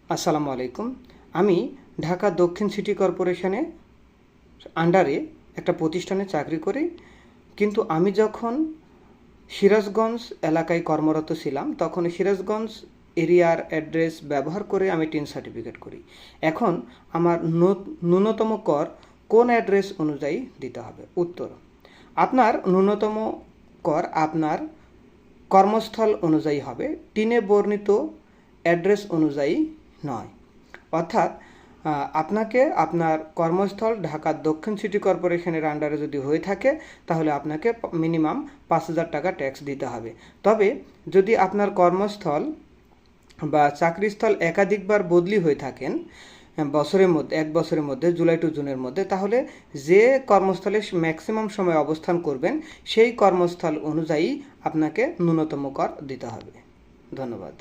আসসালামু আলাইকুম। আমি ঢাকা দক্ষিণ সিটি কর্পোরেশনে আন্ডারে একটা প্রতিষ্ঠানে চাকরি করি, কিন্তু আমি যখন সিরাজগঞ্জ এলাকায় কর্মরত ছিলাম তখন সিরাজগঞ্জ এরিয়ার অ্যাড্রেস ব্যবহার করে আমি টিন সার্টিফিকেট করি। এখন আমার ন্যূনতম কর কোন অ্যাড্রেস অনুযায়ী দিতে হবে? উত্তর: আপনার ন্যূনতম কর আপনার কর্মস্থল অনুযায়ী হবে, টিনে বর্ণিত অ্যাড্রেস অনুযায়ী নয়। অর্থাৎ আপনাকে আপনার কর্মস্থল ঢাকা দক্ষিণ সিটি কর্পোরেশনের আন্ডারে যদি হয়ে থাকে তাহলে আপনাকে মিনিমাম 5,000 টাকা ট্যাক্স দিতে হবে। তবে যদি আপনার কর্মস্থল বা চাকরিস্থল একাধিকবার বদলি হয়ে থাকেন বছরের মধ্যে, 1 বছরের মধ্যে, জুলাই টু জুনের মধ্যে, তাহলে যে কর্মস্থলে ম্যাক্সিমাম সময় অবস্থান করবেন সেই কর্মস্থল অনুযায়ী আপনাকে ন্যূনতম কর দিতে হবে। ধন্যবাদ।